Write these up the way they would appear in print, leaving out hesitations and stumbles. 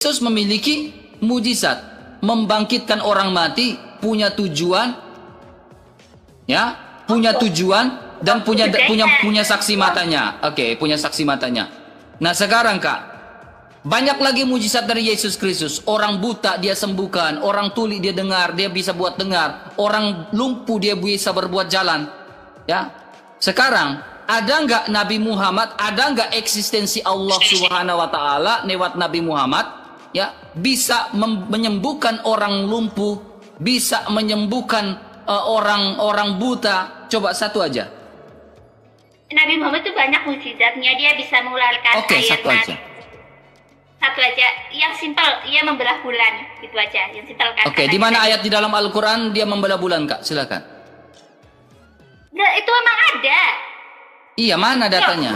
Yesus memiliki mujizat, membangkitkan orang mati, punya tujuan, ya, punya tujuan dan punya saksi matanya. Oke, punya saksi matanya. Nah sekarang Kak, banyak lagi mujizat dari Yesus Kristus. Orang buta dia sembuhkan, orang tuli dia dengar, dia bisa buat dengar, orang lumpuh dia bisa berbuat jalan. Ya, sekarang ada nggak Nabi Muhammad, ada nggak eksistensi Allah Subhanahu Wa Taala lewat Nabi Muhammad? Ya, bisa menyembuhkan orang lumpuh, bisa menyembuhkan orang buta. Coba satu aja. Nabi Muhammad itu banyak mujizatnya, dia bisa mengeluarkan Oke, air satu aja. Satu aja, yang simpel, ia membelah bulan, gitu aja, yang simpel kan. Oke, di mana ayat di dalam Al-Quran dia membelah bulan Kak? Silakan. Nah, itu emang ada. Iya, mana datanya?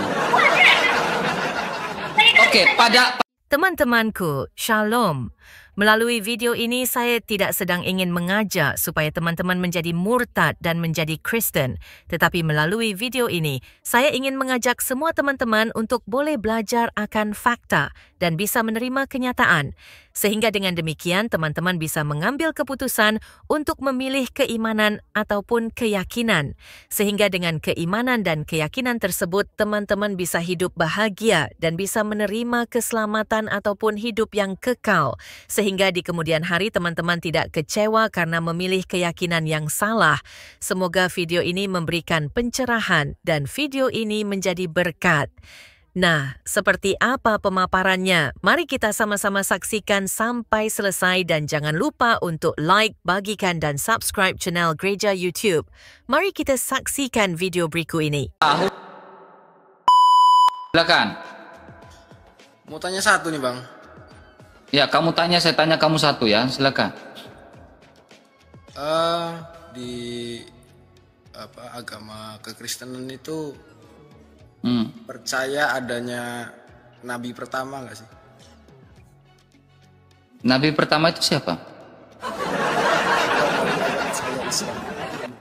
Oke, pada Teman-temanku, Shalom. Melalui video ini saya tidak sedang ingin mengajak supaya teman-teman menjadi murtad dan menjadi Kristen. Tetapi melalui video ini, saya ingin mengajak semua teman-teman untuk boleh belajar akan fakta dan bisa menerima kenyataan. Sehingga dengan demikian teman-teman bisa mengambil keputusan untuk memilih keimanan ataupun keyakinan. Sehingga dengan keimanan dan keyakinan tersebut teman-teman bisa hidup bahagia dan bisa menerima keselamatan ataupun hidup yang kekal. Sehingga di kemudian hari teman-teman tidak kecewa karena memilih keyakinan yang salah. Semoga video ini memberikan pencerahan dan video ini menjadi berkat. Nah, seperti apa pemaparannya? Mari kita sama-sama saksikan sampai selesai dan jangan lupa untuk like, bagikan dan subscribe channel Gereja YouTube. Mari kita saksikan video berikut ini. silakan. Mau tanya satu nih Bang. Ya, kamu tanya, saya tanya, kamu satu ya. Silakan. Di agama kekristenan itu percaya adanya nabi pertama nggak sih? Nabi pertama itu siapa? Saya Islam.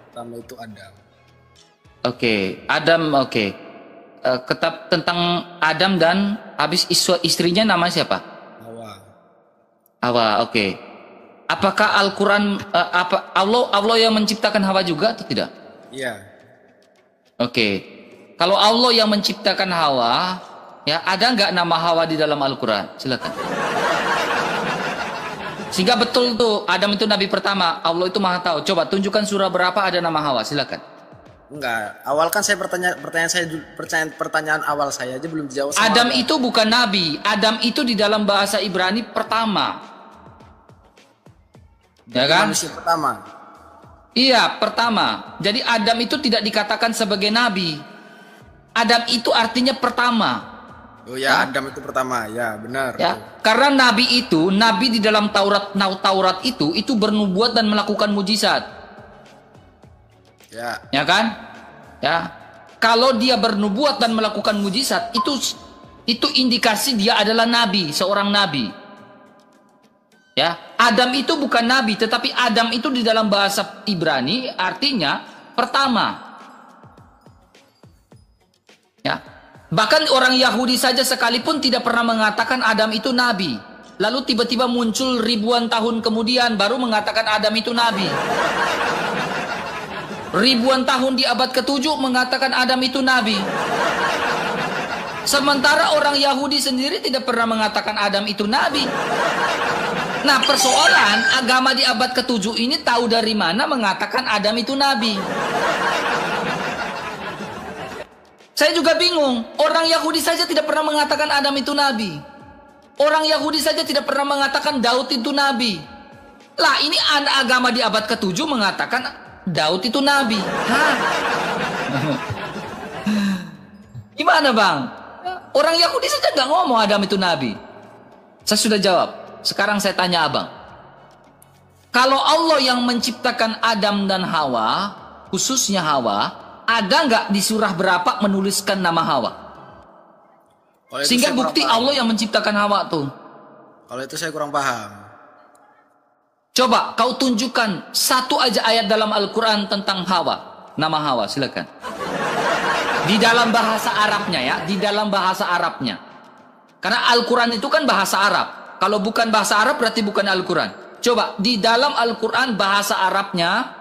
Pertama itu Adam. Oke, Adam. Oke. Kitab tentang Adam dan habis istrinya nama siapa? Hawa. Hawa. Oke. Apakah Al-Quran Allah yang menciptakan Hawa juga atau tidak? Iya. Oke. Kalau Allah yang menciptakan Hawa, ya ada nggak nama Hawa di dalam Al-Quran? Silakan. Sehingga betul tuh Adam itu nabi pertama. Allah itu maha tahu. Coba tunjukkan surah berapa ada nama Hawa. Silakan. Enggak. Awal kan saya pertanyaan awal saya aja belum dijawab. Adam itu bukan nabi. Adam itu di dalam bahasa Ibrani pertama. Ya kan? Manusia pertama. Iya, pertama. Jadi Adam itu tidak dikatakan sebagai nabi. Adam itu artinya pertama. Oh ya, Adam itu pertama. Ya, benar. Ya, karena nabi itu, nabi di dalam Taurat itu bernubuat dan melakukan mujizat. Ya. Ya kan? Ya. Kalau dia bernubuat dan melakukan mujizat, itu indikasi dia adalah nabi, seorang nabi. Ya, Adam itu bukan nabi, tetapi Adam itu di dalam bahasa Ibrani artinya pertama. Ya. Bahkan orang Yahudi saja sekalipun tidak pernah mengatakan Adam itu nabi. Lalu tiba-tiba muncul ribuan tahun kemudian baru mengatakan Adam itu nabi. Ribuan tahun di abad ke-7 mengatakan Adam itu nabi. Sementara orang Yahudi sendiri tidak pernah mengatakan Adam itu nabi. Nah, persoalan agama di abad ke-7 ini tahu dari mana mengatakan Adam itu nabi. Saya juga bingung. Orang Yahudi saja tidak pernah mengatakan Adam itu nabi. Orang Yahudi saja tidak pernah mengatakan Daud itu nabi. Lah, ini agama di abad ke-7 mengatakan Daud itu nabi. Hah? Gimana Bang? Orang Yahudi saja nggak ngomong Adam itu nabi. Saya sudah jawab. Sekarang saya tanya Abang. Kalau Allah yang menciptakan Adam dan Hawa, khususnya Hawa, ada nggak di surah berapa menuliskan nama Hawa? Sehingga bukti Allah yang menciptakan Hawa tuh. Kalau itu saya kurang paham. Coba kau tunjukkan satu aja ayat dalam Al-Quran tentang Hawa. Nama Hawa, silakan. Di dalam bahasa Arabnya ya, di dalam bahasa Arabnya. Karena Al-Quran itu kan bahasa Arab. Kalau bukan bahasa Arab berarti bukan Al-Quran. Coba di dalam Al-Quran bahasa Arabnya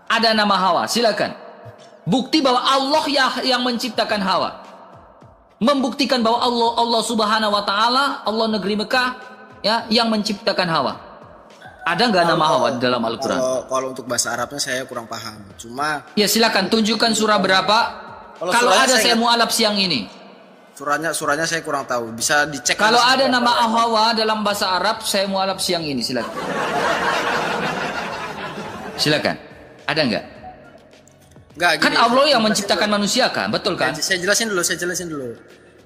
ada nama Hawa. Silakan. Bukti bahwa Allah yang menciptakan Hawa. Membuktikan bahwa Allah Subhanahu wa taala, Allah negeri Mekah ya yang menciptakan Hawa. Ada nggak nama Hawa di dalam Al-Quran? Kalau untuk bahasa Arabnya saya kurang paham. Cuma ya silakan tunjukkan surah berapa. Kalau ada saya mualaf siang ini. Surahnya saya kurang tahu. Bisa dicek. Kalau ada nama Hawa dalam bahasa Arab, saya mualaf siang ini. Silakan. Silakan. Ada nggak? Nggak. Kan Allah yang menciptakan manusia kan, betul kan? Saya jelasin dulu.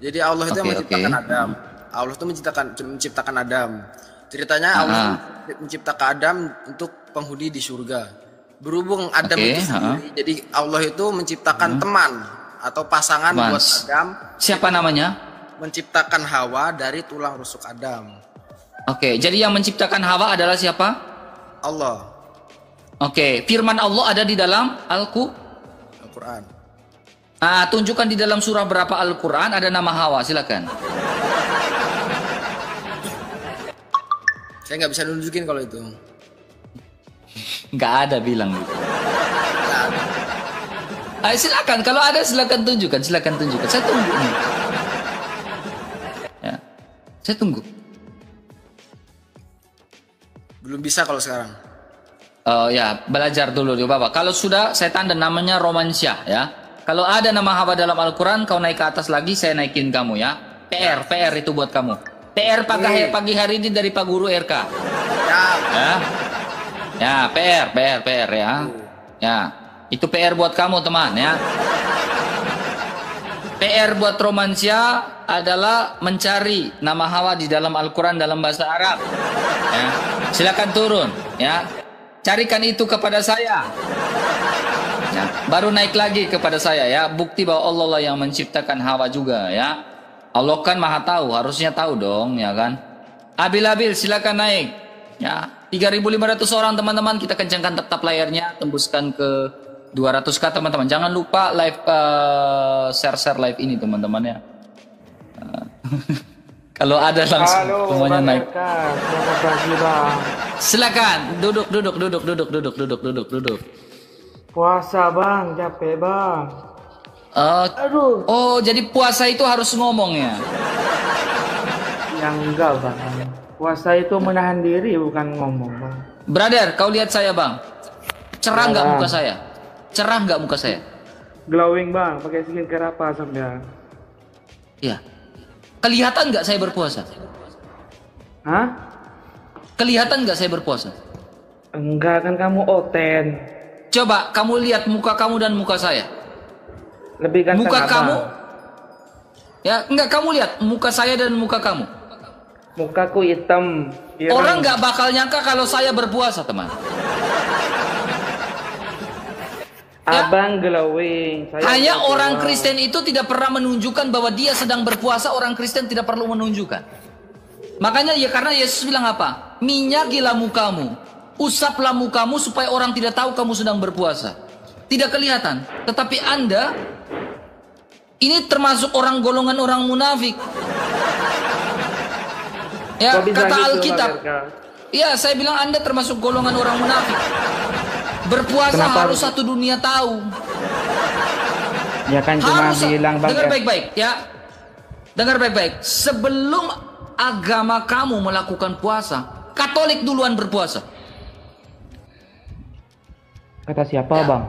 Jadi Allah itu yang menciptakan Adam. Allah itu menciptakan Adam. Ceritanya Allah menciptakan Adam untuk penghuni di surga. Berhubung Adam itu sendiri, jadi Allah itu menciptakan teman atau pasangan buat Adam. Siapa namanya? Menciptakan Hawa dari tulang rusuk Adam. Oke, jadi yang menciptakan Hawa adalah siapa? Allah. Oke, firman Allah ada di dalam Al-Quran. Tunjukkan di dalam surah berapa Al-Quran ada nama Hawa, silakan. Saya nggak bisa nunjukin kalau itu. Nggak ada bilang gitu. Silakan, kalau ada silakan tunjukkan. Saya tunggu nih. Ya, saya tunggu. Belum bisa kalau sekarang. Ya, belajar dulu di Bapak. Kalau sudah, saya tanda namanya Romansyah ya. Kalau ada nama Hawa dalam Al-Quran, kau naik ke atas lagi, saya naikin kamu ya. PR itu buat kamu. PR pagi hari ini dari Pak Guru RK. Ya, PR ya. Ya. Itu PR buat kamu teman ya. PR buat Romansyah adalah mencari nama Hawa di dalam Al-Quran dalam bahasa Arab. Ya. Silakan turun ya. Carikan itu kepada saya. Ya. Baru naik lagi kepada saya ya. Bukti bahwa Allah lah yang menciptakan Hawa juga ya. Allah kan maha tahu, harusnya tahu dong ya kan. Abil silakan naik. Ya. 3.500 orang teman-teman, kita kencangkan tetap layarnya, tembuskan ke 200k teman-teman. Jangan lupa live share live ini teman-teman ya. Kalau ada langsung semuanya naik. Selamat pagi bang. Silakan duduk. Puasa bang, capek bang. Aduh. Oh jadi puasa itu harus ngomong ya? Yang enggak bang. Puasa itu menahan diri bukan ngomong bang. Brother, kau lihat saya bang. Cerah nggak muka saya? Cerah nggak muka saya? Glowing bang, pakai skincare apa sampai? Iya. Kelihatan nggak saya berpuasa? Hah? Kelihatan nggak saya berpuasa? Enggak, kan kamu oten. Coba kamu lihat muka kamu dan muka saya. Lebih ganteng muka abang. kamu? Ya, enggak, kamu lihat muka saya dan muka kamu. Mukaku hitam. Orang nggak bakal nyangka kalau saya berpuasa, teman. Abang glowing. Hanya orang Kristen itu tidak pernah menunjukkan bahwa dia sedang berpuasa. Orang Kristen tidak perlu menunjukkan. Makanya ya karena Yesus bilang apa? Minyakilah mukamu, usaplah mukamu supaya orang tidak tahu kamu sedang berpuasa. Tidak kelihatan. Tetapi Anda ini termasuk golongan orang munafik. Ya, kata Alkitab. Iya, saya bilang Anda termasuk golongan orang munafik. Berpuasa harus satu dunia tahu. Ya kan cuma bilang bang. Dengar baik-baik ya. Dengar baik-baik. Sebelum agama kamu melakukan puasa, Katolik duluan berpuasa. Kata siapa ya. Bang?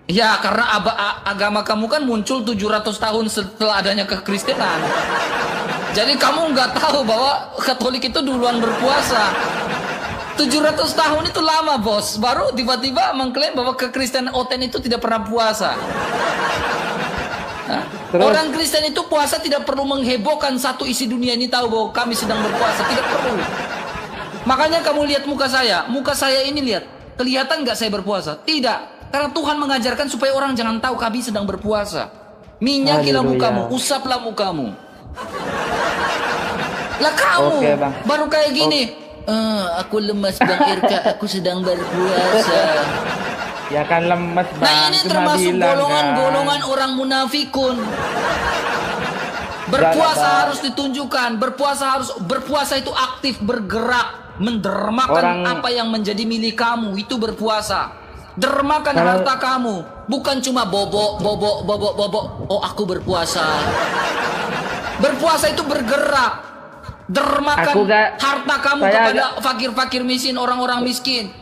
Ya karena agama kamu kan muncul 700 tahun setelah adanya kekristenan. Jadi kamu nggak tahu bahwa Katolik itu duluan berpuasa. 700 tahun itu lama bos. Baru tiba-tiba mengklaim bahwa kekristenan Oten itu tidak pernah puasa. Nah, orang Kristen itu puasa tidak perlu menghebohkan satu isi dunia ini tahu bahwa kami sedang berpuasa. Tidak perlu. Makanya kamu lihat muka saya. Muka saya ini lihat. Kelihatan nggak saya berpuasa? Tidak. Karena Tuhan mengajarkan supaya orang jangan tahu kami sedang berpuasa. Minyakilah mukamu, usaplah mukamu. Lah kamu baru kayak gini. Aku lemas Bang Irka, aku sedang berpuasa. Ya kan lemas Bang. Nah ini termasuk golongan-golongan orang munafikun. Berpuasa harus ditunjukkan. Berpuasa itu aktif, bergerak, mendermakan apa yang menjadi milik kamu. Itu berpuasa. Dermakan harta kamu, bukan cuma bobok. Oh, aku berpuasa. Berpuasa itu bergerak. Dermakan harta kamu kepada fakir-fakir miskin, orang-orang miskin.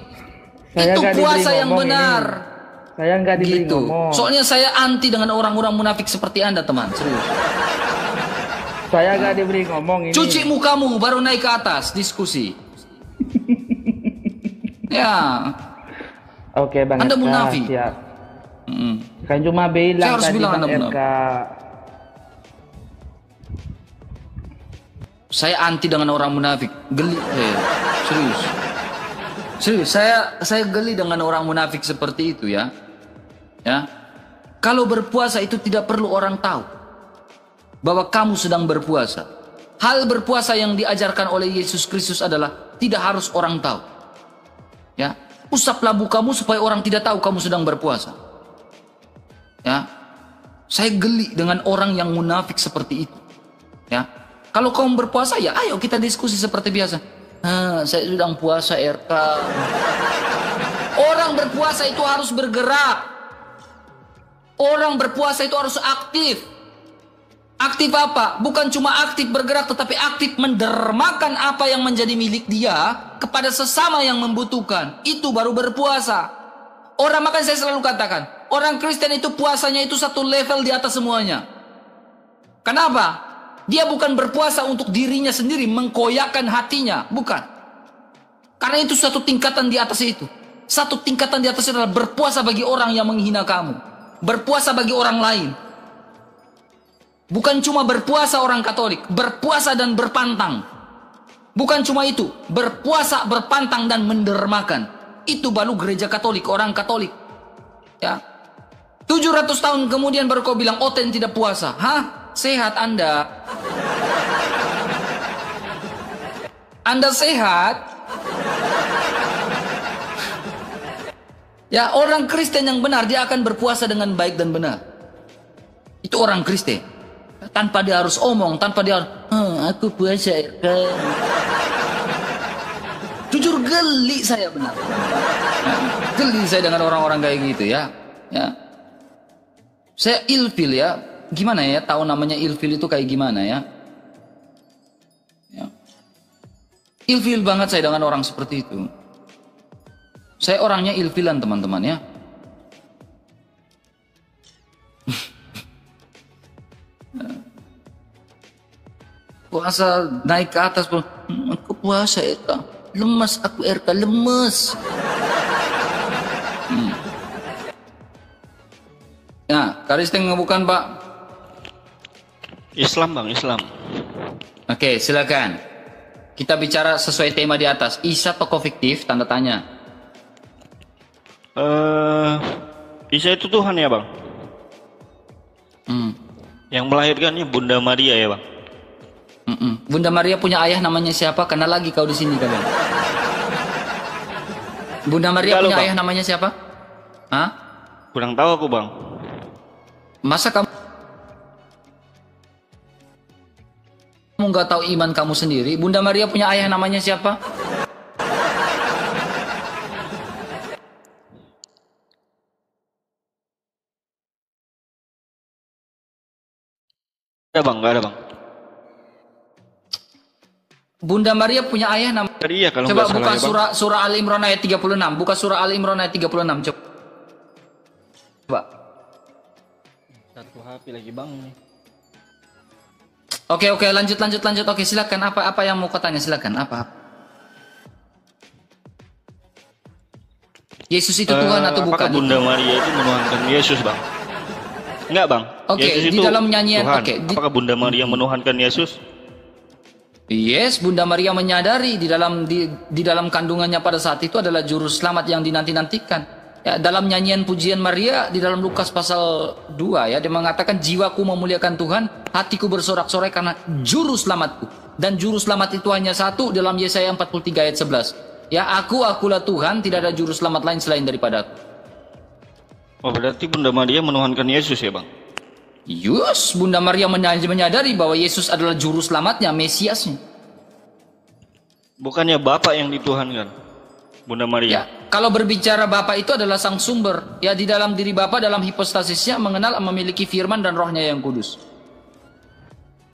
Itu puasa yang benar. Saya nggak diberi gitu. ngomong. Soalnya saya anti dengan orang-orang munafik seperti Anda, teman. Serius. Saya nggak diberi ngomong ini. Cuci mukamu, baru naik ke atas, diskusi. Ya. Oke, Bang Anda RK, munafik. siap. Kan cuma bilang Saya harus tadi bilang Bang Anda RK. Saya anti dengan orang munafik. Geli. Serius. Serius, saya geli dengan orang munafik seperti itu ya. Ya. Kalau berpuasa itu tidak perlu orang tahu bahwa kamu sedang berpuasa. Hal berpuasa yang diajarkan oleh Yesus Kristus adalah tidak harus orang tahu. Ya. Usap labu kamu supaya orang tidak tahu kamu sedang berpuasa. Ya. Saya geli dengan orang yang munafik seperti itu. Ya. Kalau kamu berpuasa ya ayo kita diskusi seperti biasa. Saya sedang puasa RK. Orang berpuasa itu harus bergerak. Orang berpuasa itu harus aktif. Aktif apa? Bukan cuma aktif bergerak tetapi aktif mendermakan apa yang menjadi milik dia kepada sesama yang membutuhkan. Itu baru berpuasa. Orang, makanya saya selalu katakan, orang Kristen itu puasanya itu satu level di atas semuanya. Kenapa? Dia bukan berpuasa untuk dirinya sendiri, mengkoyakkan hatinya. Bukan. Karena itu satu tingkatan di atas itu. Satu tingkatan di atas itu adalah berpuasa bagi orang yang menghina kamu. Berpuasa bagi orang lain. Bukan cuma berpuasa orang Katolik, berpuasa dan berpantang. Bukan cuma itu, berpuasa, berpantang dan mendermakan. Itu baru gereja Katolik, orang Katolik. Ya. 700 tahun kemudian baru kau bilang Oten tidak puasa. Hah? Sehat Anda? Anda sehat? Ya, orang Kristen yang benar dia akan berpuasa dengan baik dan benar. Itu orang Kristen. Tanpa dia harus omong, tanpa dia harus, aku puasa. Jujur geli saya benar. Geli saya dengan orang-orang kayak gitu ya. Ya. Saya ilfil ya. Gimana ya tahu namanya ilfil itu kayak gimana ya? Ya. Ilfil banget saya dengan orang seperti itu. Saya orangnya ilfilan teman-teman ya. Puasa naik ke atas pun, aku puasa RK, lemas aku RK, lemes. Ya, Karisteng bukan Pak? Islam Bang, Islam. Oke, silakan. Kita bicara sesuai tema di atas. Isa tokoh fiktif? Tanda tanya. Isa itu Tuhan ya Bang? Yang melahirkannya Bunda Maria ya Bang? Bunda Maria punya ayah namanya siapa? Kenal lagi kau di sini kalian. Bunda Maria punya ayah namanya siapa? Hah? Kurang tahu aku Bang. Masa kamu nggak tahu iman kamu sendiri? Bunda Maria punya ayah namanya siapa? Ada Bang, nggak ada Bang. Bunda Maria punya ayah namanya. Iya, kalau coba buka ya, surah Al Imran ayat 36. Buka surah Al Imran ayat 36. Coba. Satu HP lagi Bang. Oke, lanjut. Oke, silakan. Apa yang mau kau tanya? Silakan. Apa? Yesus itu Tuhan atau bukan? Apakah Bunda Maria itu menuhankan Yesus Bang? Enggak Bang. Oke, Yesus di dalam nyanyian. Tuhan. Apakah Bunda Maria menuhankan Yesus? Yes, Bunda Maria menyadari di dalam kandungannya pada saat itu adalah juru selamat yang dinanti-nantikan. Ya, dalam nyanyian pujian Maria di dalam Lukas pasal 2 ya, dia mengatakan jiwaku memuliakan Tuhan, hatiku bersorak-sorai karena juru selamatku. Dan juru selamat itu hanya satu dalam Yesaya 43 ayat 11. Ya, akulah Tuhan, tidak ada juru selamat lain selain daripada aku. Oh, berarti Bunda Maria menuhankan Yesus ya Bang? Yes, Bunda Maria menyadari bahwa Yesus adalah juru selamatnya, Mesiasnya. Bukannya Bapa yang dituhankan, Bunda Maria. Ya, kalau berbicara Bapa itu adalah sang sumber. Ya, di dalam diri Bapa dalam hipostasisnya mengenal memiliki firman dan rohnya yang kudus.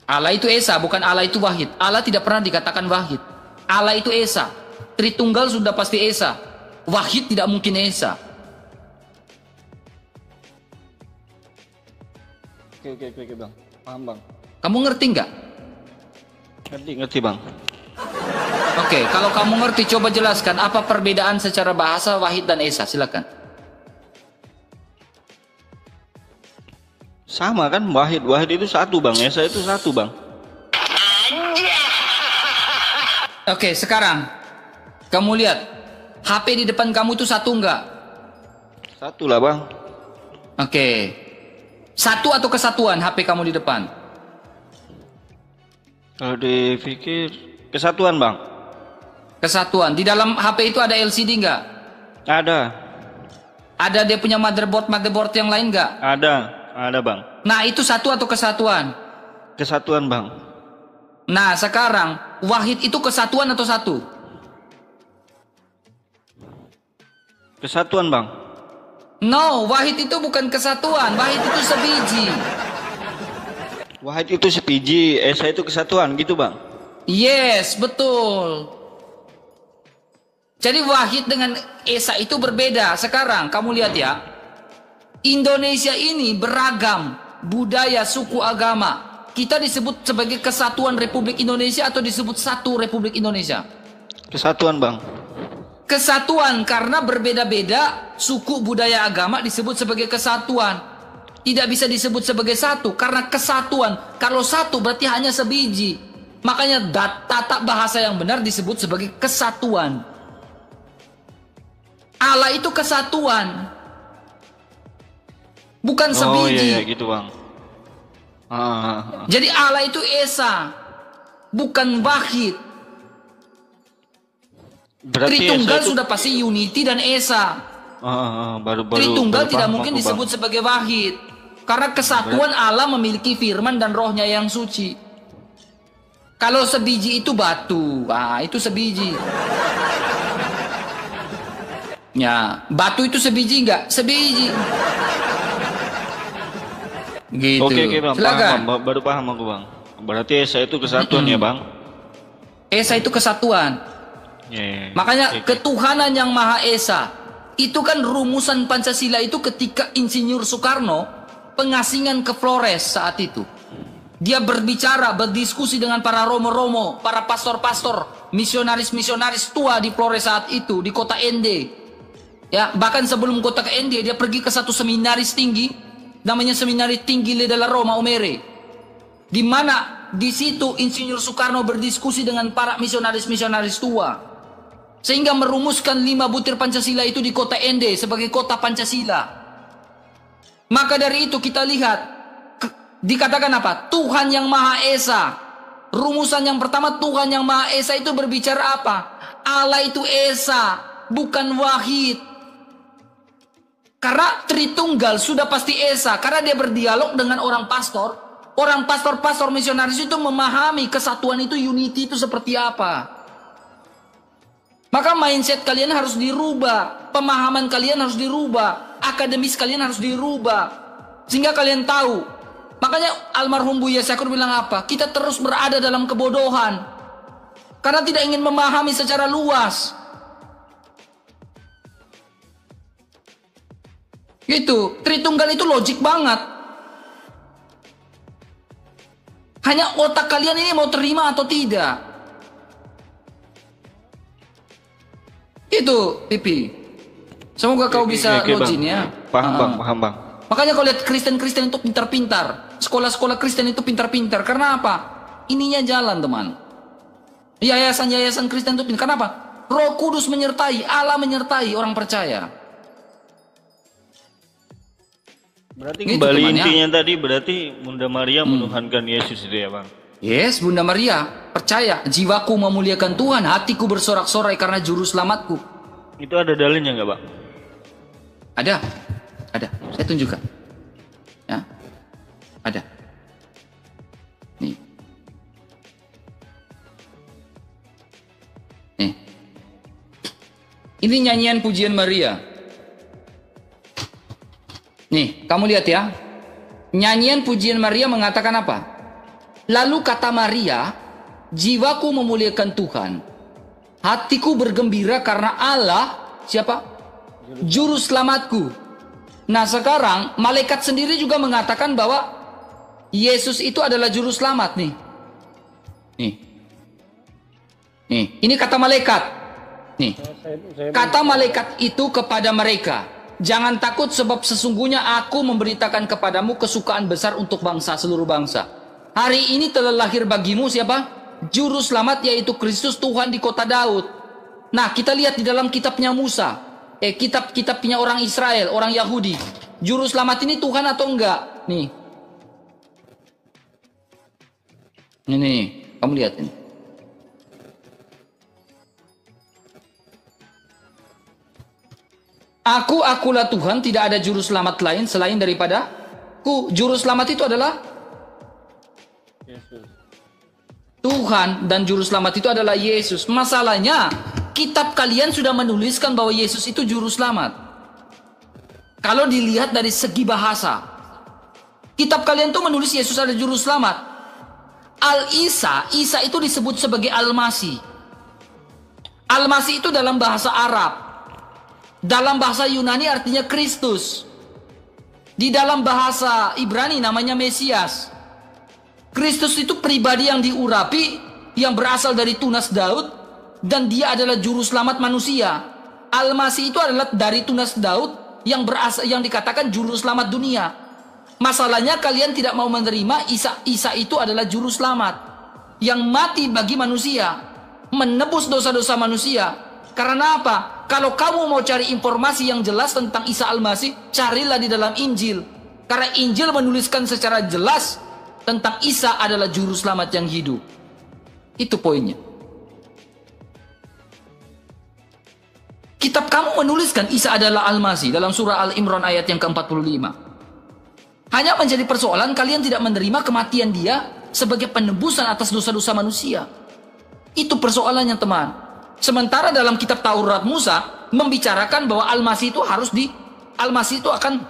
Allah itu Esa, bukan Allah itu Wahid. Allah tidak pernah dikatakan Wahid. Allah itu Esa. Tritunggal sudah pasti Esa. Wahid tidak mungkin Esa. Oke bang, paham bang. Kamu ngerti nggak? Ngerti bang. Oke, kalau kamu ngerti coba jelaskan apa perbedaan secara bahasa Wahid dan Esa, silakan. Sama kan, Wahid itu satu bang, Esa itu satu bang. Oke, sekarang kamu lihat HP di depan kamu itu satu nggak? Satu lah bang. Oke. Satu atau kesatuan HP kamu di depan? Kalau dipikir kesatuan bang. Kesatuan. Di dalam HP itu ada LCD nggak? Ada. Ada dia punya motherboard yang lain nggak? Ada bang. Nah itu satu atau kesatuan? Kesatuan bang. Nah sekarang Wahid itu kesatuan atau satu? Kesatuan bang. No, Wahid itu bukan kesatuan. Wahid itu sebiji. Wahid itu sepiji, Esa itu kesatuan gitu bang. Yes, betul. Jadi Wahid dengan Esa itu berbeda. Sekarang kamu lihat ya, Indonesia ini beragam budaya, suku, agama. Kita disebut sebagai Kesatuan Republik Indonesia atau disebut Satu Republik Indonesia? Kesatuan bang. Kesatuan karena berbeda-beda suku, budaya, agama disebut sebagai kesatuan. Tidak bisa disebut sebagai satu karena kesatuan. Kalau satu berarti hanya sebiji. Makanya tata bahasa yang benar disebut sebagai kesatuan. Allah itu kesatuan. Bukan sebiji. Oh iya gitu bang. Jadi Allah itu Esa, bukan Wahid. Berarti Tritunggal itu... sudah pasti Unity dan Esa. Tritunggal tidak mungkin disebut sebagai Wahid. Karena kesatuan Allah memiliki firman dan rohnya yang suci. Kalau sebiji itu batu, itu sebiji. Ya, batu itu sebiji enggak? Sebiji. Gitu. Oke bang, silakan. Paham, baru paham aku bang. Berarti Esa itu kesatuan ya bang? Esa itu kesatuan. Makanya ketuhanan yang Maha Esa itu kan rumusan Pancasila itu ketika Insinyur Soekarno pengasingan ke Flores saat itu. Dia berbicara, berdiskusi dengan para romo-romo, para pastor-pastor, misionaris-misionaris tua di Flores saat itu, di kota Ende. Ya, bahkan sebelum kota ke Ende, dia pergi ke satu seminaris tinggi, namanya Seminaris Tinggi della Roma Umere. Di mana di situ Insinyur Soekarno berdiskusi dengan para misionaris-misionaris tua. Sehingga merumuskan 5 butir Pancasila itu di kota Ende sebagai kota Pancasila. Maka dari itu kita lihat, dikatakan apa? Tuhan yang Maha Esa. Rumusan yang pertama, Tuhan yang Maha Esa itu berbicara apa? Allah itu Esa, bukan Wahid. Karena Tritunggal sudah pasti Esa. Karena dia berdialog dengan orang pastor. Orang pastor-pastor misionaris itu memahami kesatuan itu, unity itu seperti apa. Maka mindset kalian harus dirubah, pemahaman kalian harus dirubah, akademis kalian harus dirubah, sehingga kalian tahu. Makanya almarhum Buya Syakur bilang apa? Kita terus berada dalam kebodohan, karena tidak ingin memahami secara luas. Gitu, Tritunggal itu logik banget. Hanya otak kalian ini mau terima atau tidak. Itu, Pipi. Semoga kau bisa login ya. Paham bang. Makanya kau lihat Kristen-Kristen itu pintar-pintar. Sekolah-sekolah Kristen itu pintar-pintar. Karena apa? Ininya jalan, teman. Yayasan-yayasan Kristen itu pintar. Kenapa? Roh Kudus menyertai, Allah menyertai orang percaya. Berarti gitu, kembali teman, intinya tadi berarti Bunda Maria menuhankan Yesus itu ya bang? Yes, Bunda Maria, percaya, jiwaku memuliakan Tuhan, hatiku bersorak-sorai karena juru selamatku. Itu ada dalilnya nggak, Bang? Ada, saya tunjukkan. Ya. Ada. Nih. Nih. Ini nyanyian pujian Maria. Nih, kamu lihat ya. Nyanyian pujian Maria mengatakan apa? Lalu kata Maria, jiwaku memuliakan Tuhan. Hatiku bergembira karena Allah, siapa? Juru selamatku. Nah sekarang, malaikat sendiri juga mengatakan bahwa Yesus itu adalah juru selamat nih. Nih. Nih, ini kata malaikat. Nih. Kata malaikat itu kepada mereka, jangan takut sebab sesungguhnya aku memberitakan kepadamu kesukaan besar untuk bangsa, seluruh bangsa. Hari ini telah lahir bagimu siapa? Juru selamat, yaitu Kristus Tuhan di kota Daud. Nah, kita lihat di dalam kitabnya Musa. Kitabnya orang Israel, orang Yahudi. Juru selamat ini Tuhan atau enggak? Nih. Ini, kamu lihat ini. Akulah Tuhan, tidak ada juru selamat lain selain daripada ku. Juru selamat itu adalah Yesus. Tuhan, dan juru selamat itu adalah Yesus. Masalahnya, kitab kalian sudah menuliskan bahwa Yesus itu juru selamat. Kalau dilihat dari segi bahasa, kitab kalian tuh menulis Yesus ada juru selamat. Al-Isa, Isa itu disebut sebagai Al-Masih. Al-Masih itu dalam bahasa Arab. Dalam bahasa Yunani artinya Kristus. Di dalam bahasa Ibrani namanya Mesias. Kristus itu pribadi yang diurapi, yang berasal dari tunas Daud, dan dia adalah juru selamat manusia. Al-Masih itu adalah dari tunas Daud yang berasal, yang dikatakan juru selamat dunia. Masalahnya kalian tidak mau menerima Isa itu adalah juru selamat yang mati bagi manusia, menebus dosa-dosa manusia. Karena apa? Kalau kamu mau cari informasi yang jelas tentang Isa Al-Masih, carilah di dalam Injil. Karena Injil menuliskan secara jelas tentang Isa adalah juru selamat yang hidup. Itu poinnya. Kitab kamu menuliskan Isa adalah Al-Masih dalam surah Al-Imran ayat yang ke-45. Hanya menjadi persoalan kalian tidak menerima kematian dia sebagai penebusan atas dosa-dosa manusia. Itu persoalannya, teman. Sementara dalam kitab Taurat Musa membicarakan bahwa Al-Masih itu Al-Masih itu akan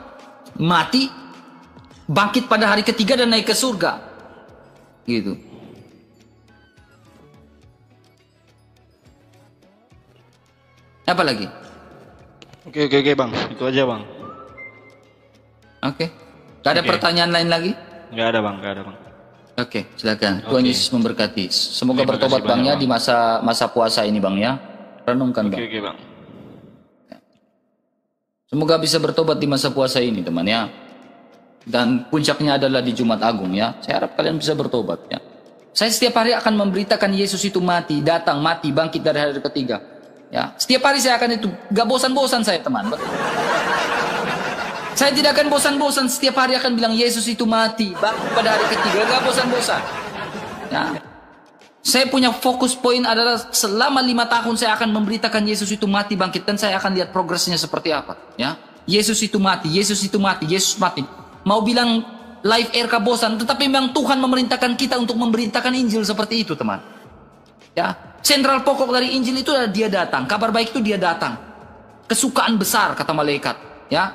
mati, bangkit pada hari ketiga dan naik ke surga. Gitu. Apa lagi? Oke bang, itu aja bang. Oke. Gak ada pertanyaan lain lagi? Gak ada bang. Oke, silakan. Tuhan Yesus memberkati. Semoga bertobat bang ya di masa puasa ini bang ya. Renungkan bang. Oke bang. Semoga bisa bertobat di masa puasa ini teman ya. Dan puncaknya adalah di Jumat Agung ya. Saya harap kalian bisa bertobat ya. Saya setiap hari akan memberitakan Yesus itu mati, datang, mati, bangkit dari hari ketiga. Ya, setiap hari saya akan itu, gak bosan-bosan saya teman. Saya tidak akan bosan-bosan, setiap hari akan bilang Yesus itu mati, bangkit pada hari ketiga, gak bosan-bosan. Ya. Saya punya fokus poin adalah selama 5 tahun saya akan memberitakan Yesus itu mati, bangkit, dan saya akan lihat progresnya seperti apa. Ya, Yesus itu mati, Yesus itu mati, Yesus mati. Mau bilang live RK bosan, tetapi memang Tuhan memerintahkan kita untuk memberitakan Injil seperti itu teman. Ya, sentral pokok dari Injil itu adalah dia datang. Kabar baik itu dia datang. Kesukaan besar kata malaikat. Ya,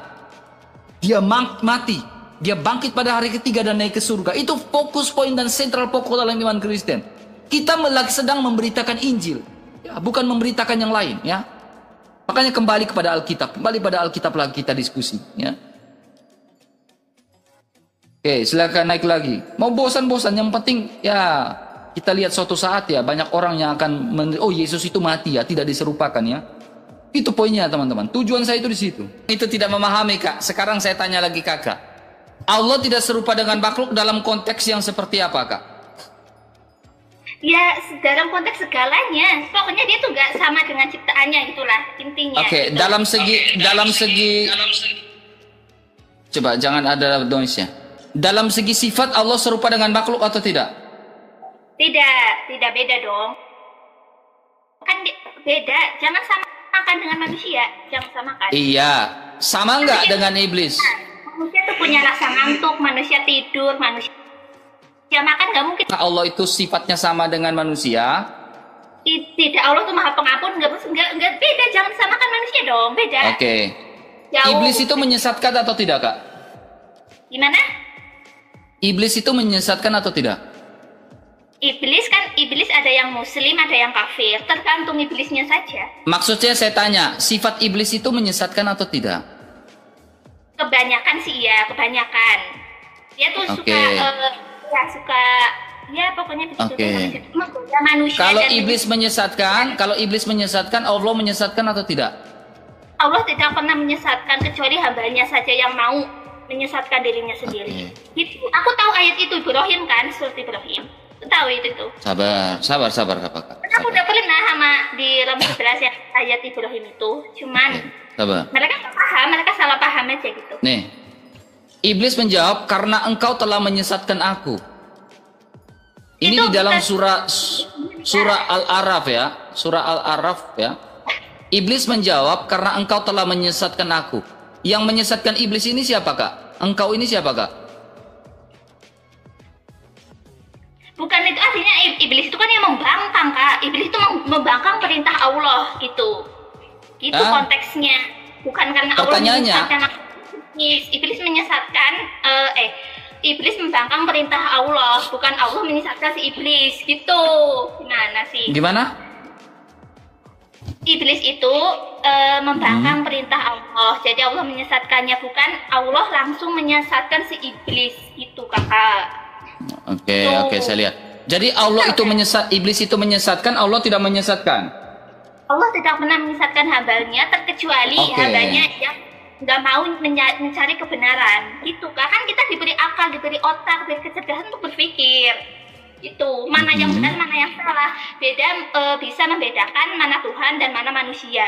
dia mati. Dia bangkit pada hari ketiga dan naik ke surga. Itu fokus poin dan sentral pokok dalam iman Kristen. Kita sedang memberitakan Injil. Ya, bukan memberitakan yang lain. Ya, makanya kembali kepada Alkitab. Kembali pada Alkitab lagi kita diskusi. Ya. Oke, silakan naik lagi. Mau bosan-bosan, yang penting ya kita lihat suatu saat ya banyak orang yang akan oh Yesus itu mati ya, tidak diserupakan ya. Itu poinnya teman-teman. Tujuan saya itu di situ. Itu tidak memahami kak. Sekarang saya tanya lagi kakak. Allah tidak serupa dengan makhluk dalam konteks yang seperti apa kak? Ya dalam konteks segalanya. Pokoknya dia tuh gak sama dengan ciptaannya, itulah intinya. Oke, gitu. dalam segi coba jangan ada noise ya. Dalam segi sifat Allah serupa dengan makhluk atau tidak? Tidak beda dong. Kan beda, jangan samakan dengan manusia, jangan samakan. Iya, sama nggak dengan iblis? Manusia itu punya rasa ngantuk, manusia tidur, manusia makan, nggak mungkin. Allah itu sifatnya sama dengan manusia? Tidak, Allah tuh maha pengampun, nggak beda, jangan samakan manusia dong, beda. Oke. Jauh. Iblis itu menyesatkan atau tidak, Kak? Gimana? Iblis itu menyesatkan atau tidak? Iblis ada yang muslim, ada yang kafir, tergantung iblisnya saja. Maksudnya saya tanya, sifat iblis itu menyesatkan atau tidak? Kebanyakan sih iya, kebanyakan. Dia tuh suka ya pokoknya begitu. Menggoda manusia. Kalau iblis menyesatkan, Allah menyesatkan atau tidak? Allah tidak pernah menyesatkan kecuali hambanya saja yang mau menyesatkan dirinya sendiri. Gitu. Aku tahu ayat itu Ibrahim kan, surat Ibrahim. Tahu itu tuh. Sabar Kak. Aku udah pernah sama di dalam 11 ayat Ibrahim itu, cuman mereka nggak paham, mereka salah paham aja gitu. Nih, iblis menjawab, karena engkau telah menyesatkan aku. Ini itu di dalam surah Al-A'raf ya, surah Al-A'raf ya. Iblis menjawab, karena engkau telah menyesatkan aku. Yang menyesatkan iblis ini siapa, Kak? Engkau ini siapa, Kak? Bukan itu artinya iblis itu kan yang membangkang, Kak. Iblis itu membangkang perintah Allah gitu. Gitu konteksnya. Bukan karena Allah menyesatkan iblis menyesatkan iblis membangkang perintah Allah, bukan Allah menyesatkan si iblis gitu. Gimana sih? Gimana? Iblis itu membangkang perintah Allah. Jadi Allah menyesatkannya, bukan Allah langsung menyesatkan si iblis gitu, Kakak. Oke, saya lihat. Jadi Allah itu iblis itu menyesatkan, Allah tidak menyesatkan. Allah tidak pernah menyesatkan hambanya, terkecuali hambanya yang nggak mau mencari kebenaran. Gitu, kan kita diberi akal, diberi otak, diberi kecerdasan untuk berpikir. Itu mana yang benar, mana yang salah. Bisa membedakan mana Tuhan dan mana manusia.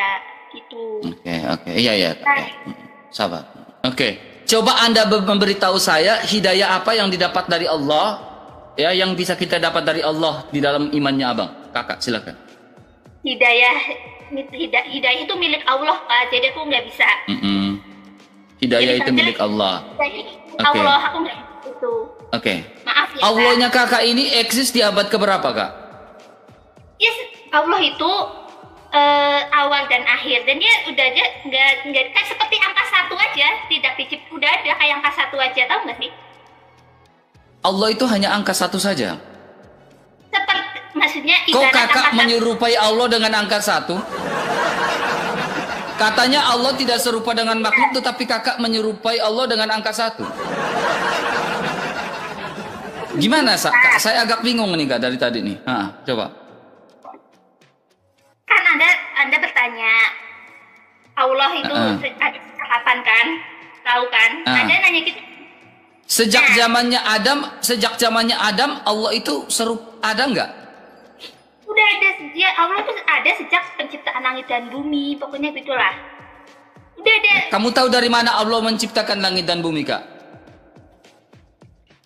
Gitu. Oke. Iya. Sabar. Oke. Coba Anda memberitahu saya hidayah apa yang didapat dari Allah, ya, yang bisa kita dapat dari Allah di dalam imannya Abang. Kakak, silakan. Hidayah itu milik Allah, Kak. Jadi aku nggak bisa. Hidayah itu milik Allah. Allah, aku nggak itu. Maaf ya. Allahnya Kakak ini eksis di abad keberapa, Kak? Yes, Allah itu awal dan akhir, dan dia udah aja nggak kan seperti angka 1 aja, tidak dicipta, udah ada kayak angka 1 aja, tahu nggak sih? Allah itu hanya angka 1 saja. Maksudnya kok Kakak menyerupai Allah dengan angka 1? Katanya Allah tidak serupa dengan makhluk, tetapi Kakak menyerupai Allah dengan angka 1. Gimana, Kak? Saya agak bingung nih, Kak, dari tadi nih. Coba. Kan Anda bertanya, Allah itu ada kapan kan? Tahu kan? Anda nanya gitu. Sejak zamannya Adam, Allah itu ada nggak? Udah ada sejak Allah itu ada sejak penciptaan langit dan bumi, pokoknya gitulah. Udah ada. Kamu tahu dari mana Allah menciptakan langit dan bumi, Kak?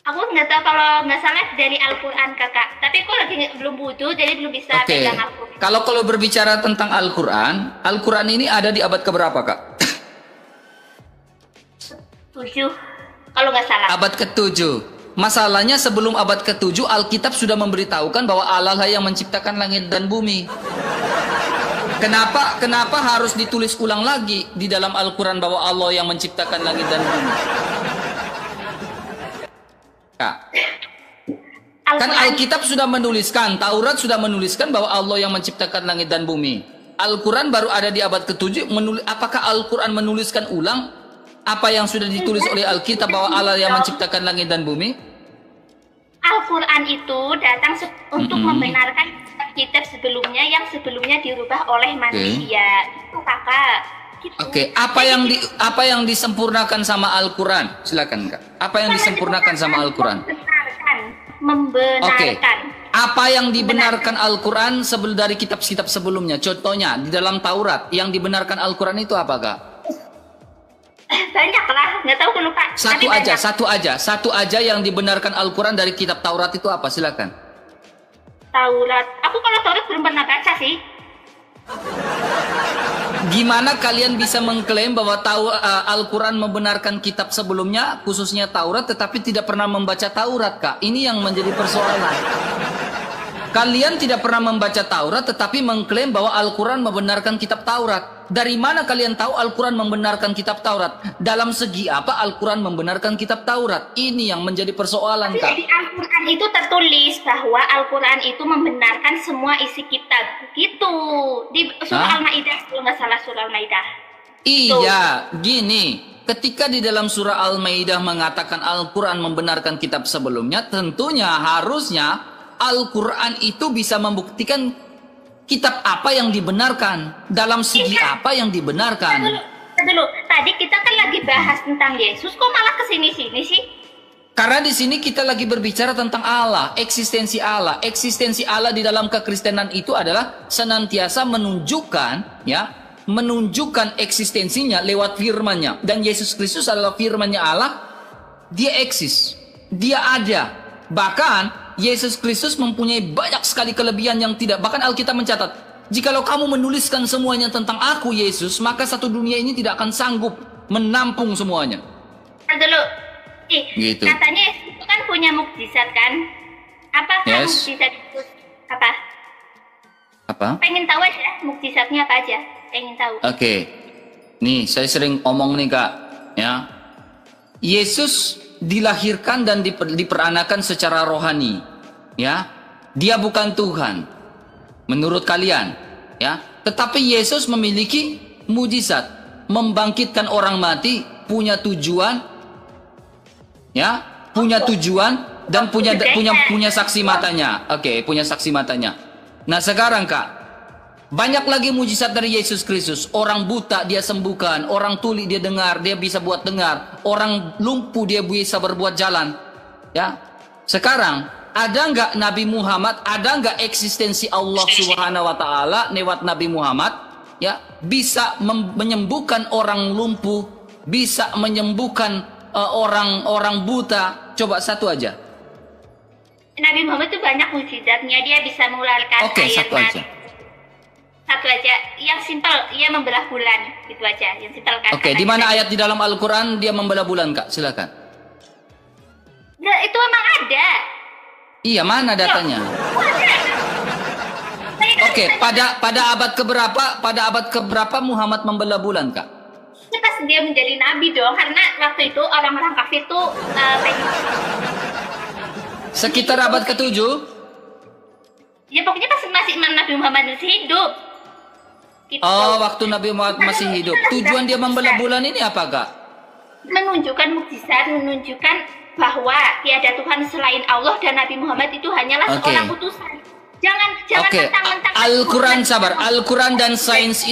Aku nggak tahu, kalau nggak salah dari Al-Quran, Kakak. Tapi aku lagi belum wudhu, jadi belum bisa pegang Al-Quran. Kalau berbicara tentang Al-Quran ini ada di abad keberapa, Kak? 7, kalau nggak salah. Abad ke-7. Masalahnya sebelum abad ke-7, Alkitab sudah memberitahukan bahwa Allah lah yang menciptakan langit dan bumi. Kenapa harus ditulis ulang lagi di dalam Al-Quran bahwa Allah yang menciptakan langit dan bumi? Kan Alkitab sudah menuliskan, Taurat sudah menuliskan bahwa Allah yang menciptakan langit dan bumi. Al-Quran baru ada di abad ke-7. Apakah Al-Quran menuliskan ulang apa yang sudah ditulis oleh Alkitab bahwa Allah yang menciptakan langit dan bumi? Al-Quran itu datang untuk membenarkan kitab sebelumnya yang sebelumnya dirubah oleh manusia. Itu, Kakak. Gitu. Apa yang disempurnakan sama Al-Quran? Silakan, Kak. Apa yang disempurnakan sama Al-Quran? Membenarkan. Apa yang dibenarkan Al-Quran dari kitab-kitab sebelumnya? Contohnya di dalam Taurat yang dibenarkan Al-Quran itu apa, Kak? Banyak lah, nggak tahu, aku lupa. Satu aja yang dibenarkan Al-Quran dari kitab Taurat itu apa? Silakan. Taurat. Aku kalau Taurat belum pernah baca sih. Gimana kalian bisa mengklaim bahwa Al-Quran membenarkan kitab sebelumnya, khususnya Taurat, tetapi tidak pernah membaca Taurat, Kak? Ini yang menjadi persoalan. Kalian tidak pernah membaca Taurat, tetapi mengklaim bahwa Al-Quran membenarkan kitab Taurat. Dari mana kalian tahu Al-Quran membenarkan kitab Taurat? Dalam segi apa Al-Quran membenarkan kitab Taurat? Ini yang menjadi persoalan, Kak. Di Al-Quran itu tertulis bahwa Al-Quran itu membenarkan semua isi kitab. Gitu. Di surah Al-Maidah, kalau nggak salah surah Al-Maidah. Iya, gini. Ketika di dalam surah Al-Maidah mengatakan Al-Quran membenarkan kitab sebelumnya, tentunya harusnya Al-Quran itu bisa membuktikan kitab apa yang dibenarkan, dalam segi apa yang dibenarkan. Dulu, tadi kita kan lagi bahas tentang Yesus, kok malah kesini-sini sih? Karena di sini kita lagi berbicara tentang Allah, eksistensi Allah. Eksistensi Allah di dalam kekristenan itu adalah senantiasa menunjukkan, ya, menunjukkan eksistensinya lewat firman-Nya. Dan Yesus Kristus adalah firman-Nya Allah. Dia eksis, dia ada. Bahkan Yesus Kristus mempunyai banyak sekali kelebihan yang tidak. Bahkan Alkitab mencatat, jikalau kamu menuliskan semuanya tentang aku Yesus, maka satu dunia ini tidak akan sanggup menampung semuanya. Dulu, gitu. Katanya Yesus itu kan punya mukjizat kan? Apa mukjizat itu? Apa? Pengen tahu aja mukjizatnya apa aja. Pengen tahu. Oke. Nih, saya sering omong nih, Kak, ya. Yesus dilahirkan dan diperanakan secara rohani, ya. Dia bukan Tuhan menurut kalian, ya. Tetapi Yesus memiliki mujizat, membangkitkan orang mati, punya tujuan, ya, punya tujuan dan punya saksi matanya. Oke, punya saksi matanya. Nah, sekarang, Kak, banyak lagi mujizat dari Yesus Kristus. Orang buta dia sembuhkan, orang tuli dia dengar, dia bisa buat dengar, orang lumpuh dia bisa berbuat jalan. Ya, sekarang ada nggak Nabi Muhammad, ada nggak eksistensi Allah Subhanahu Wa Taala lewat Nabi Muhammad? Ya, bisa menyembuhkan orang lumpuh, bisa menyembuhkan orang buta. Coba satu aja. Nabi Muhammad itu banyak mujizatnya, dia bisa mengeluarkan air satu aja. Satu aja, yang simpel, ia membelah bulan, itu aja, yang simpel kan. Oke, di mana ayat di dalam Al-Quran dia membelah bulan, Kak? Silakan. Nah, itu memang ada. Iya, mana datanya? Oke, pada abad keberapa Muhammad membelah bulan, Kak? Ya, pas dia menjadi nabi dong, karena waktu itu orang-orang kafir itu sekitar abad ke-7. Ya pokoknya pas masih Nabi Muhammad masih hidup. Gitu. Oh, waktu Nabi Muhammad masih hidup. Tujuan dia membelah bulan ini apa, Kak? Menunjukkan mukjizat, menunjukkan bahwa tiada Tuhan selain Allah dan Nabi Muhammad itu hanyalah seorang utusan. Jangan mentang-mentang. Al-Quran sabar. Al-Quran dan sains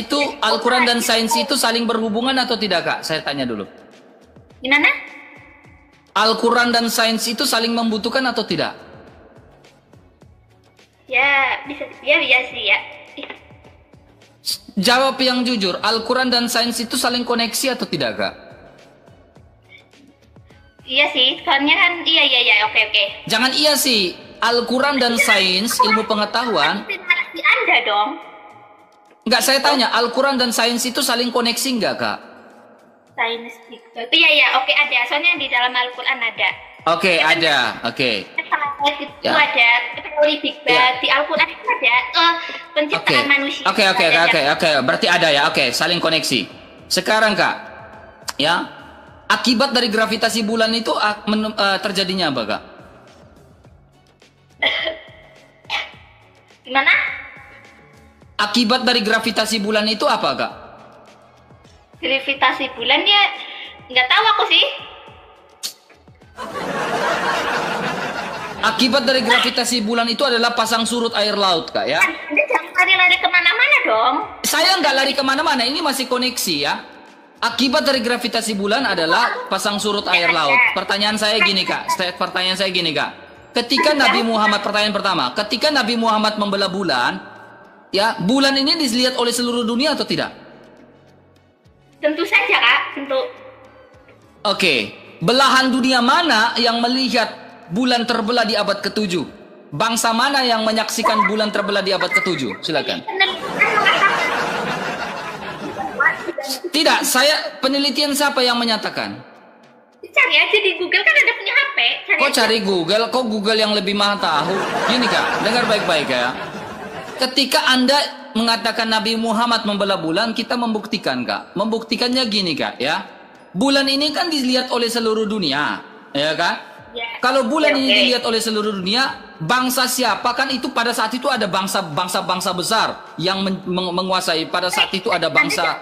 itu saling berhubungan atau tidak, Kak? Saya tanya dulu. Gimana? Al-Quran dan sains itu saling membutuhkan atau tidak? Ya, bisa sih ya. Jawab yang jujur, Al-Quran dan sains itu saling koneksi atau tidak, Kak? Iya sih, soalnya kan iya, oke. Jangan iya sih, Al-Quran dan sains, ilmu pengetahuan. Di Anda dong. Enggak, saya tanya, Al-Quran dan sains itu saling koneksi enggak, Kak? Sains itu ya, oke ada. Soalnya di dalam Al-Quran ada. Oke, ada. Oke. Itu ada teori Big Bang di Al-Quran itu ada penciptaan manusia. Oke. Berarti ada ya. Oke, saling koneksi. Sekarang, Kak, ya, akibat dari gravitasi bulan itu terjadinya apa, Kak? Gimana? Akibat dari gravitasi bulan itu apa, Kak? Gravitasi bulan ya nggak tahu aku sih. Akibat dari gravitasi bulan itu adalah pasang surut air laut, Kak, ya. Anda jangan lari-lari kemana-mana dong. Saya nggak lari kemana-mana, ini masih koneksi ya. Akibat dari gravitasi bulan adalah pasang surut air laut. Pertanyaan saya gini, Kak. Ketika Nabi Muhammad, pertanyaan pertama, ketika Nabi Muhammad membelah bulan, ya, bulan ini dilihat oleh seluruh dunia atau tidak? Tentu saja, Kak. Tentu. Oke. Belahan dunia mana yang melihat bulan terbelah di abad ke-7? Bangsa mana yang menyaksikan bulan terbelah di abad ke-7? Silakan. Tidak, penelitian siapa yang menyatakan? Cari aja di Google, kan ada punya HP. Kok cari Google? Kok Google yang lebih maha tahu? Gini Kak, dengar baik-baik ya. Ketika Anda mengatakan Nabi Muhammad membelah bulan, kita membuktikan Kak. Membuktikannya gini Kak ya. Bulan ini kan dilihat oleh seluruh dunia, ya kan? Ya. Kalau bulan ini dilihat oleh seluruh dunia, bangsa siapa kan itu pada saat itu ada bangsa besar yang menguasai. Pada saat itu ada bangsa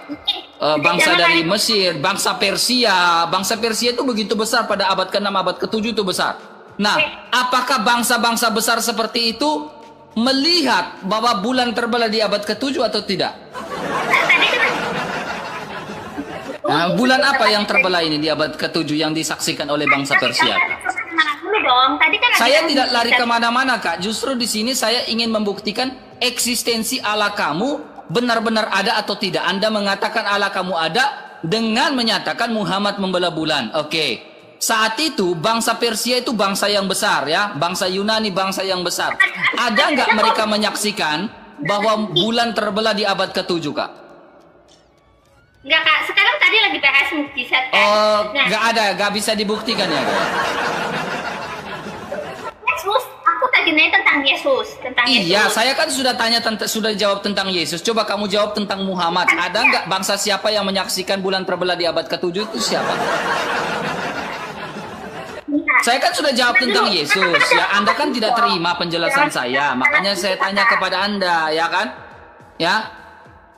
dari Mesir, bangsa Persia. Bangsa Persia itu begitu besar pada abad ke-6, abad ke-7 itu besar. Nah, apakah bangsa-bangsa besar seperti itu melihat bahwa bulan terbelah di abad ke-7 atau tidak? Nah, bulan apa yang terbelah ini di abad ke-7 yang disaksikan oleh bangsa Persia? Saya tidak lari kemana-mana Kak. Justru di sini saya ingin membuktikan eksistensi Allah kamu benar-benar ada atau tidak. Anda mengatakan Allah kamu ada dengan menyatakan Muhammad membelah bulan. Oke. Saat itu bangsa Persia itu bangsa yang besar ya. Bangsa Yunani bangsa yang besar. Ada nggak mereka menyaksikan bahwa bulan terbelah di abad ke-7 Kak? Enggak Kak, sekarang tadi lagi bahas mukjizat kan. Oh, nggak ada, nggak bisa dibuktikan ya Kak? Yesus, aku tadi nanya tentang Yesus, Iya, saya kan sudah sudah jawab tentang Yesus. Coba kamu jawab tentang Muhammad. Ada nggak bangsa siapa yang menyaksikan bulan terbelah di abad ke-7 itu siapa? Saya kan sudah jawab tentang Yesus. Ya, Anda kan tidak terima penjelasan saya. Makanya saya tanya kepada Anda, ya kan? Ya.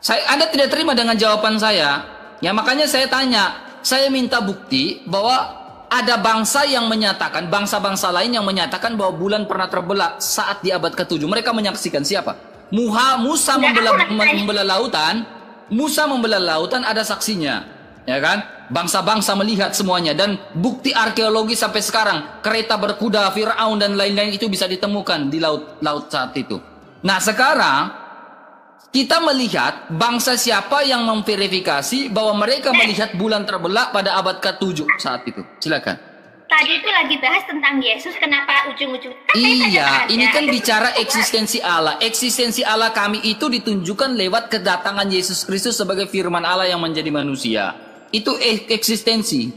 Anda tidak terima dengan jawaban saya. Ya, makanya saya tanya. Saya minta bukti bahwa ada bangsa yang menyatakan, bangsa-bangsa lain yang menyatakan bahwa bulan pernah terbelah saat di abad ke-7. Mereka menyaksikan siapa? Musa membelah lautan. Musa membelah lautan ada saksinya. Ya kan? Bangsa-bangsa melihat semuanya. Dan bukti arkeologi sampai sekarang. Kereta berkuda, Fir'aun dan lain-lain itu bisa ditemukan di laut saat itu. Nah sekarang kita melihat bangsa siapa yang memverifikasi bahwa mereka melihat bulan terbelah pada abad ke-7 saat itu. Silakan. Tadi itu lagi bahas tentang Yesus, kenapa ujung-ujung? Iya, ini kan bicara eksistensi Allah. Eksistensi Allah kami itu ditunjukkan lewat kedatangan Yesus Kristus sebagai firman Allah yang menjadi manusia. Itu eksistensi.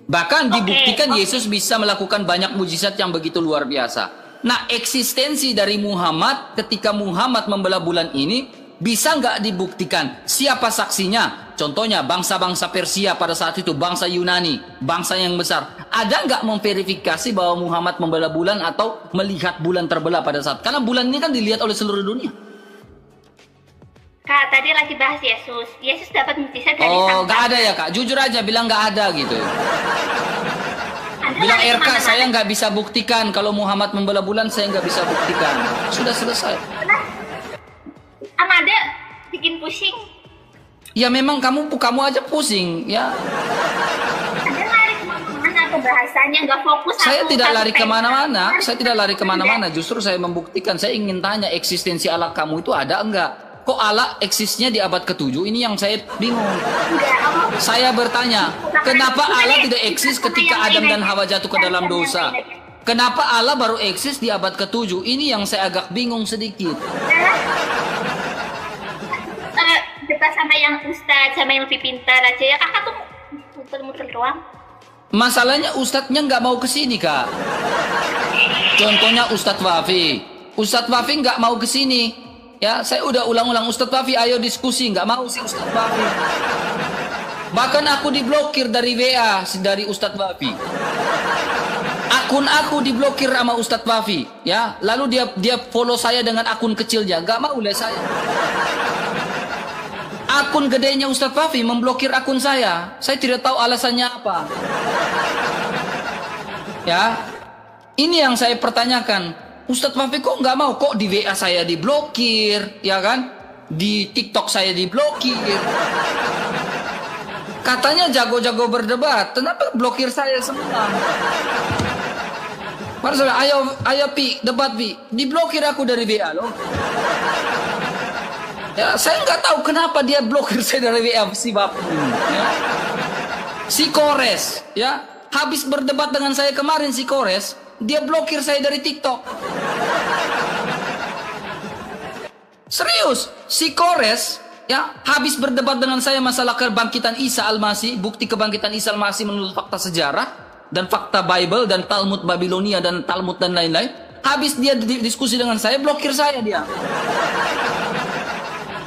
Bahkan dibuktikan Yesus bisa melakukan banyak mujizat yang begitu luar biasa. Nah, eksistensi dari Muhammad ketika Muhammad membelah bulan ini bisa nggak dibuktikan? Siapa saksinya? Contohnya bangsa-bangsa Persia pada saat itu, bangsa Yunani, bangsa yang besar. Ada nggak memverifikasi bahwa Muhammad membelah bulan atau melihat bulan terbelah pada saat? Karena bulan ini kan dilihat oleh seluruh dunia. Kak, tadi lagi bahas Yesus. Yesus dapat mujizat dari Oh, nggak ada ya Kak? Jujur aja bilang nggak ada gitu. Bilang RK, saya nggak bisa buktikan. Kalau Muhammad membelah bulan, saya nggak bisa buktikan. Sudah selesai. Amada bikin pusing. Ya memang kamu aja pusing ya. Ada lari kemana-mana pembahasannya, nggak fokus. Saya tidak lari kemana-mana. Saya tidak lari kemana-mana. Justru saya membuktikan. Saya ingin tanya eksistensi Allah kamu itu ada enggak? Kok Allah eksisnya di abad ke-7? Ini yang saya bingung. Saya bertanya, kenapa Allah tidak eksis ketika Adam dan Hawa jatuh ke dalam dosa? Kenapa Allah baru eksis di abad ke-7? Ini yang saya agak bingung sedikit. Kita sama yang ustadz, sama yang lebih pintar aja ya. Kakak tuh muter-muter doang. Masalahnya ustadznya nggak mau kesini Kak. Contohnya Ustadz Wafi. Ustadz Wafi nggak mau kesini. Ya, saya udah ulang-ulang, Ustadz Wafi ayo diskusi, nggak mau sih Ustadz Wafi. Bahkan aku diblokir dari WA dari Ustadz Wafi. Akun aku diblokir sama Ustadz Wafi, ya. Lalu dia follow saya dengan akun kecilnya, nggak mau oleh saya. Akun gedenya Ustadz Wafi memblokir akun saya. Saya tidak tahu alasannya apa. Ya, ini yang saya pertanyakan. Ustadz Wafi kok nggak mau? Kok di WA saya diblokir, ya kan? Di TikTok saya diblokir. Katanya jago-jago berdebat. Kenapa blokir saya semua? Maksudnya, ayo Pi, debat Pi. Diblokir aku dari WA loh. Ya, saya nggak tahu kenapa dia blokir saya dari WA si Bapak. Ya. Si Kores, ya, habis berdebat dengan saya kemarin si Kores, dia blokir saya dari TikTok. Serius, si Kores ya habis berdebat dengan saya masalah kebangkitan Isa Al-Masih, bukti kebangkitan Isa Al-Masih menurut fakta sejarah dan fakta Bible dan Talmud Babilonia dan Talmud dan lain-lain. Habis dia diskusi dengan saya, blokir saya dia.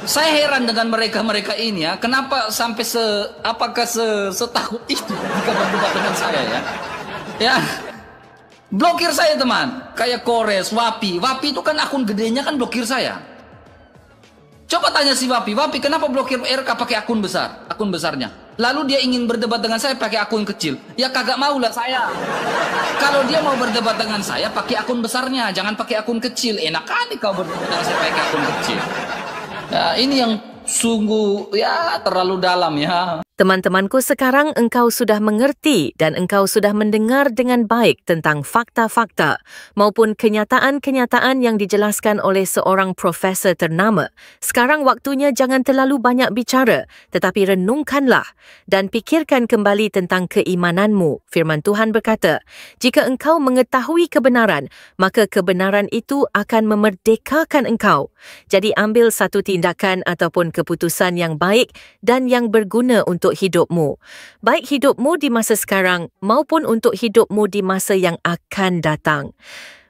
Saya heran dengan mereka ini ya, kenapa sampai setakut itu jika berdebat dengan saya ya. Ya. Blokir saya teman, kayak Kores, Wapi itu kan akun gedenya kan blokir saya. Coba tanya si Wapi kenapa blokir RK pakai akun besarnya. Lalu dia ingin berdebat dengan saya pakai akun kecil. Ya kagak mau lah saya. Kalau dia mau berdebat dengan saya pakai akun besarnya, jangan pakai akun kecil. Enak kali kau berdebat dengan saya pakai akun kecil. Ya, ini yang sungguh ya terlalu dalam ya. Teman-temanku, sekarang engkau sudah mengerti dan engkau sudah mendengar dengan baik tentang fakta-fakta maupun kenyataan-kenyataan yang dijelaskan oleh seorang profesor ternama. Sekarang waktunya jangan terlalu banyak bicara, tetapi renungkanlah dan pikirkan kembali tentang keimananmu. Firman Tuhan berkata, jika engkau mengetahui kebenaran, maka kebenaran itu akan memerdekakan engkau. Jadi ambil satu tindakan ataupun keputusan yang baik dan yang berguna untuk hidupmu. Baik hidupmu di masa sekarang maupun untuk hidupmu di masa yang akan datang.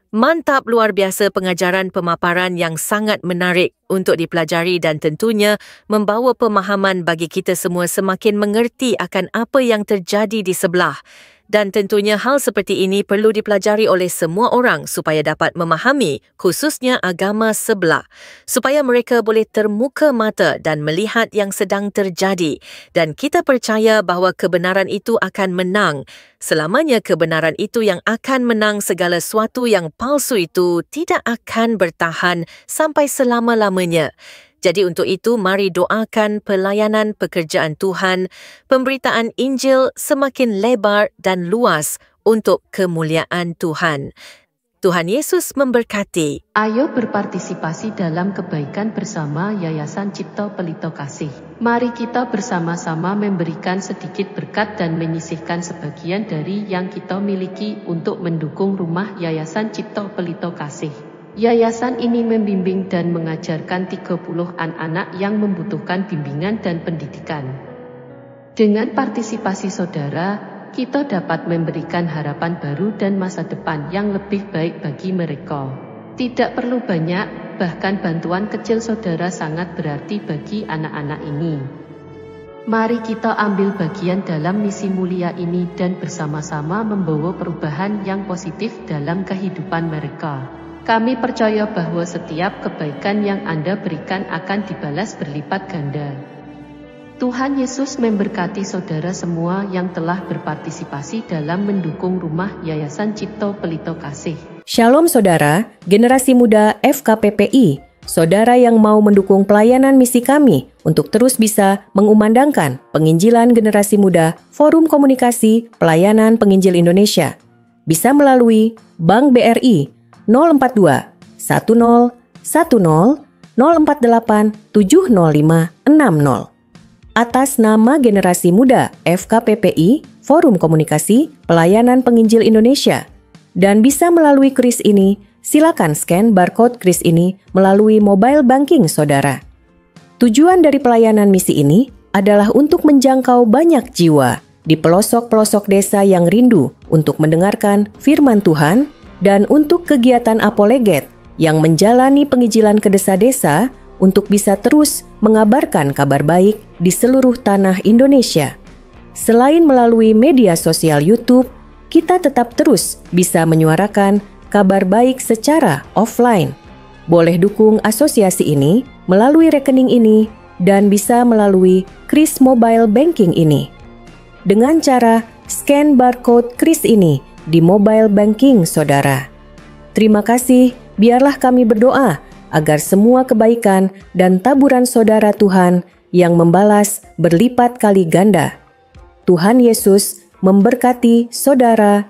Mantap, luar biasa pengajaran pemaparan yang sangat menarik untuk dipelajari dan tentunya membawa pemahaman bagi kita semua semakin mengerti akan apa yang terjadi di sebelah. Dan tentunya hal seperti ini perlu dipelajari oleh semua orang supaya dapat memahami khususnya agama sebelah. Supaya mereka boleh termuka mata dan melihat yang sedang terjadi. Dan kita percaya bahawa kebenaran itu akan menang. Selamanya kebenaran itu yang akan menang, segala sesuatu yang palsu itu tidak akan bertahan sampai selama-lamanya. Jadi untuk itu, mari doakan pelayanan pekerjaan Tuhan, pemberitaan Injil semakin lebar dan luas untuk kemuliaan Tuhan. Tuhan Yesus memberkati. Ayo berpartisipasi dalam kebaikan bersama Yayasan Cipto Pelito Kasih. Mari kita bersama-sama memberikan sedikit berkat dan menyisihkan sebagian dari yang kita miliki untuk mendukung rumah Yayasan Cipto Pelito Kasih. Yayasan ini membimbing dan mengajarkan 30 anak-anak yang membutuhkan bimbingan dan pendidikan. Dengan partisipasi saudara, kita dapat memberikan harapan baru dan masa depan yang lebih baik bagi mereka. Tidak perlu banyak, bahkan bantuan kecil saudara sangat berarti bagi anak-anak ini. Mari kita ambil bagian dalam misi mulia ini dan bersama-sama membawa perubahan yang positif dalam kehidupan mereka. Kami percaya bahwa setiap kebaikan yang Anda berikan akan dibalas berlipat ganda. Tuhan Yesus memberkati saudara semua yang telah berpartisipasi dalam mendukung rumah Yayasan Cipto Pelito Kasih. Shalom saudara, generasi muda FKPPI, saudara yang mau mendukung pelayanan misi kami untuk terus bisa mengumandangkan penginjilan generasi muda Forum Komunikasi Pelayanan Penginjil Indonesia. Bisa melalui Bank BRI 042 10 10 048 705 60 atas nama Generasi Muda FKPPI Forum Komunikasi Pelayanan Penginjil Indonesia. Dan bisa melalui kris ini, silakan scan barcode kris ini melalui mobile banking saudara. Tujuan dari pelayanan misi ini adalah untuk menjangkau banyak jiwa di pelosok-pelosok desa yang rindu untuk mendengarkan firman Tuhan dan untuk kegiatan apoleget yang menjalani penginjilan ke desa-desa untuk bisa terus mengabarkan kabar baik di seluruh tanah Indonesia. Selain melalui media sosial YouTube, kita tetap terus bisa menyuarakan kabar baik secara offline. Boleh dukung asosiasi ini melalui rekening ini dan bisa melalui kris mobile banking ini. Dengan cara scan barcode kris ini di mobile banking saudara. Terima kasih, biarlah kami berdoa agar semua kebaikan dan taburan saudara Tuhan yang membalas berlipat kali ganda. Tuhan Yesus memberkati saudara